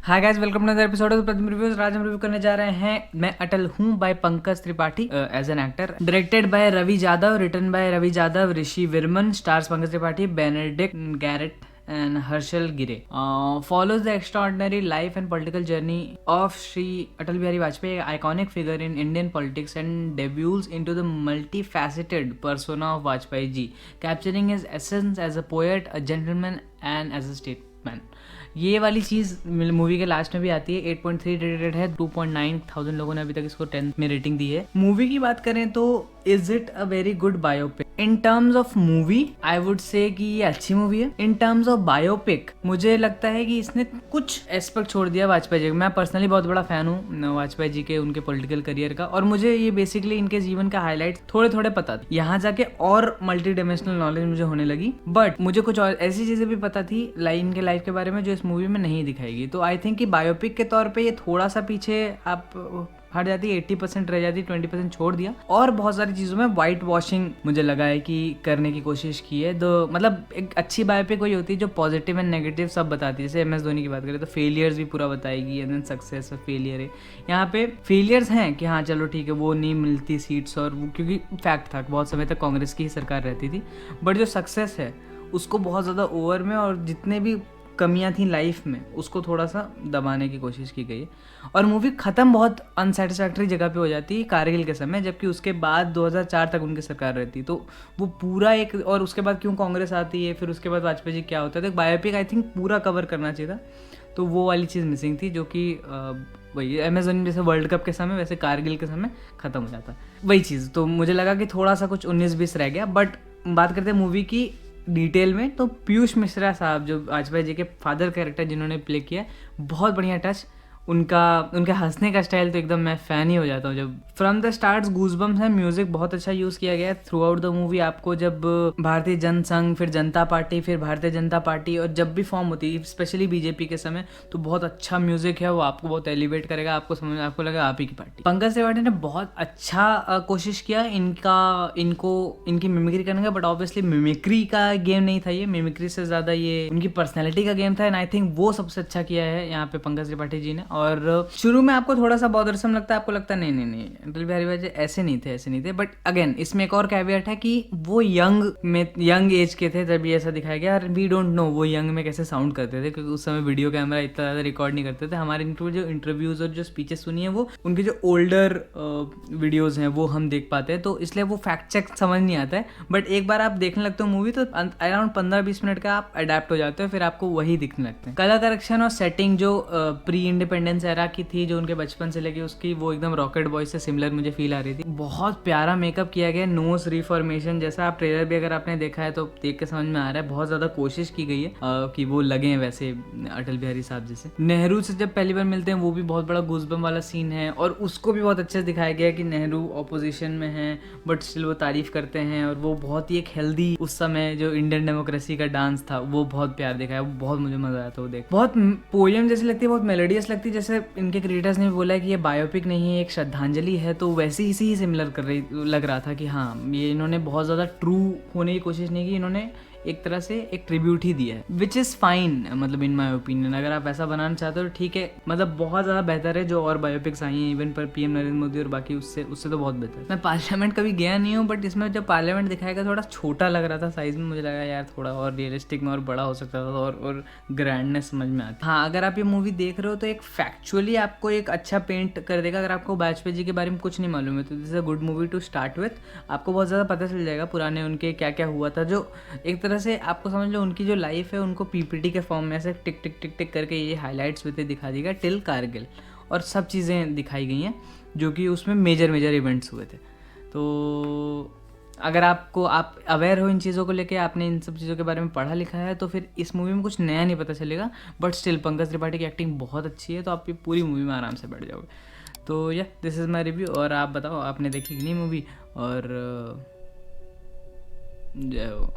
Hi guys, welcome to other episode of Pratham reviews. आज हम review करने जा रहे हैं Main Atal Hoon by Pankaj Tripathi as an actor, directed by Ravi Jadhav, written by Ravi Jadhav, Rishi Virman, stars Pankaj Tripathi, Benedict Garrett and Harshal Gire. Follows the extraordinary life and political journey of Shri Atal Bihari Vajpayee, an iconic figure in Indian politics, and debuts into the multifaceted persona of Vajpayee ji, capturing his essence as a poet, a gentleman, and as a statesman. ये वाली चीज़ movie के last में भी आती है। 8.3 rated है, 2.9 लोगों ने अभी तक इसको 10 में रेटिंग दी है। मूवी की बात करें तो is it a very good biopic? In terms of movie I would say कि ये अच्छी मूवी है। इन टर्म्स ऑफ बायोपिक मुझे लगता है कि इसने कुछ एस्पेक्ट छोड़ दिया वाजपेयी जी का। मैं पर्सनली बहुत बड़ा फैन हूँ वाजपेयी जी के, उनके पॉलिटिकल करियर का, और मुझे ये बेसिकली इनके जीवन का हाईलाइट थोड़े थोड़े पता था। यहाँ जाके और मल्टी डायमेंशनल नॉलेज मुझे होने लगी, बट मुझे कुछ और ऐसी चीजें भी पता थी इनके लाइफ के बारे में जो इस मूवी में नहीं दिखाएगी। तो आई थिंक कि बायोपिक के तौर पे ये थोड़ा सा पीछे आप हट जाती, 80% रह जाती, 20% छोड़ दिया, और बहुत सारी चीज़ों में वाइट वॉशिंग मुझे लगा है कि करने की कोशिश की है। तो मतलब एक अच्छी बायोपिक वही होती है जो पॉजिटिव एंड नेगेटिव सब बताती है। जैसे MS धोनी की बात करें तो फेलियर्स भी पूरा बताएगी, एंड देन सक्सेस और फेलियर है। यहाँ पे फेलियर्स हैं कि हाँ चलो ठीक है, वो नहीं मिलती सीट्स, और वो क्योंकि फैक्ट था बहुत समय तक कांग्रेस की ही सरकार रहती थी, बट जो सक्सेस है उसको बहुत ज़्यादा ओवर में, और जितने भी कमियां थी लाइफ में उसको थोड़ा सा दबाने की कोशिश की गई है। और मूवी ख़त्म बहुत अनसेटिस्फैक्ट्री जगह पे हो जाती है कारगिल के समय, जबकि उसके बाद 2004 तक उनकी सरकार रहती। तो वो पूरा एक, और उसके बाद क्यों कांग्रेस आती है, फिर उसके बाद वाजपेयी जी क्या होता है, तो एक बायोपिक आई थिंक पूरा कवर करना चाहिए था। तो वो वाली चीज़ मिसिंग थी, जो कि वही अमेजोन जैसे वर्ल्ड कप के समय वैसे कारगिल के समय ख़त्म हो जाता वही चीज़। तो मुझे लगा कि थोड़ा सा कुछ 19-20 रह गया। बट बात करते हैं मूवी की डिटेल में, तो पीयूष मिश्रा साहब जो वाजपेयी जी के फादर कैरेक्टर जिन्होंने प्ले किया, बहुत बढ़िया टच। उनका हंसने का स्टाइल तो एकदम मैं फ़ैन ही हो जाता हूँ। जब फ्रॉम द स्टार्ट गूजबम्स है, म्यूजिक बहुत अच्छा यूज़ किया गया है थ्रू आउट द मूवी। आपको जब भारतीय जनसंघ, फिर जनता पार्टी, फिर भारतीय जनता पार्टी, और जब भी फॉर्म होती है स्पेशली बीजेपी के समय, तो बहुत अच्छा म्यूजिक है, वो आपको बहुत एलिवेट करेगा, आपको समझ में आपको लगा आप ही की पार्टी। पंकज त्रिपाठी ने बहुत अच्छा कोशिश किया इनकी मिमिक्री करने का, बट ऑब्वियसली मिमिक्री का गेम नहीं था ये, मिमिक्री से ज़्यादा ये उनकी पर्सनैलिटी का गेम था, एंड आई थिंक वो सबसे अच्छा किया है यहाँ पे पंकज त्रिपाठी जी ने। और शुरू में आपको थोड़ा सा बॉदरसम लगता है, आपको लगता है नहीं अटल बिहारी वाजपेयी ऐसे नहीं थे, बट अगेन इसमें एक और कैवियट है कि वो यंग एज के थे जब ये ऐसा दिखाया गया। और वी डोंट नो वो यंग में कैसे साउंड करते थे, क्योंकि उस समय वीडियो कैमरा इतना ज़्यादा रिकॉर्ड नहीं करते थे। हमारे जो इंटरव्यूज़ और जो स्पीचेस सुनी है, वो उनके जो ओल्डर वीडियोज़ हैं वो हम देख पाते हैं, तो इसलिए वो फैक्ट चेक समझ नहीं आता है। बट एक बार आप देखने लगते हो मूवी, तो अराउंड 15-20 मिनट का आप अडेप्ट हो जाते हो, फिर आपको वही दिखने लगते हैं। कलर करेक्शन और सेटिंग जो प्री इंडिपेंडेंस एरा की थी, जो उनके बचपन से लेके उसकी, वो एकदम रॉकेट बॉय से सिमिलर मुझे फील आ रही थी। बहुत प्यारा मेकअप किया गया, नोज रिफॉर्मेशन जैसा। आप ट्रेलर भी अगर आपने देखा है तो देख के समझ में आ रहा है, बहुत ज़्यादा कोशिश की गई है कि वो लगे वैसे अटल बिहारी साहब जैसे। नेहरू से जब पहली बार मिलते हैं, वो भी बहुत बड़ा गूज़बम्प वाला सीन है, और उसको भी बहुत अच्छे से दिखाया गया कि नेहरू ऑपोजिशन में है बट स्टिल वो तारीफ करते हैं, और वो बहुत ही एक हेल्दी उस समय जो इंडियन डेमोक्रेसी का डांस था, वो बहुत प्यार दिखाया, वो बहुत मुझे मजा आया था वो देख। बहुत पोएम जैसी लगती है, बहुत मेलोडियस लगती है, जैसे इनके क्रिएटर्स ने भी बोला है कि ये बायोपिक नहीं है, एक श्रद्धांजलि है, तो वैसे ही सिमिलर लग रहा था कि हाँ, ये इन्होंने बहुत ज़्यादा ट्रू होने की कोशिश नहीं की, इन्होंने एक तरह से एक ट्रिब्यूट ही दिया है, विच इज़ फाइन। मतलब इन माई ओपिनियन अगर आप ऐसा बनाना चाहते हो तो ठीक है, मतलब बहुत ज़्यादा बेहतर है जो और बायोपिक्स आई हैं, इवन पर PM नरेंद्र मोदी और बाकी उससे तो बहुत बेहतर है। मैं पार्लियामेंट कभी गया नहीं हूँ, बट इसमें जब पार्लियामेंट दिखाया गया थोड़ा छोटा लग रहा था साइज में, मुझे लगा यार थोड़ा और रियलिस्टिक में और बड़ा हो सकता था, और ग्रैंडनेस समझ में आती। हाँ, अगर आप ये मूवी देख रहे हो तो एक फैक्चुअली आपको एक अच्छा पेंट कर देगा। अगर आपको वाजपेयी जी के बारे में कुछ नहीं मालूम है तो this is a good movie two start with. आपको बहुत ज़्यादा पता चल जाएगा पुराने उनके क्या क्या हुआ था, जो एक तरह से आपको समझ लो उनकी जो लाइफ है उनको PPT के फॉर्म में ऐसे टिक टिक टिक टिक करके ये हाईलाइट्स में दिखा देगा टिल कारगिल, और सब चीज़ें दिखाई गई हैं जो कि उसमें मेजर इवेंट्स हुए थे। तो अगर आप अवेयर हो इन चीज़ों को लेके, आपने इन सब चीज़ों के बारे में पढ़ा लिखा है, तो फिर इस मूवी में कुछ नया नहीं पता चलेगा, बट स्टिल पंकज त्रिपाठी की एक्टिंग बहुत अच्छी है, तो आप ये पूरी मूवी में आराम से बैठ जाओगे। तो या दिस इज़ माई रिव्यू। और आप बताओ आपने देखी कि नहीं मूवी, और जय हो।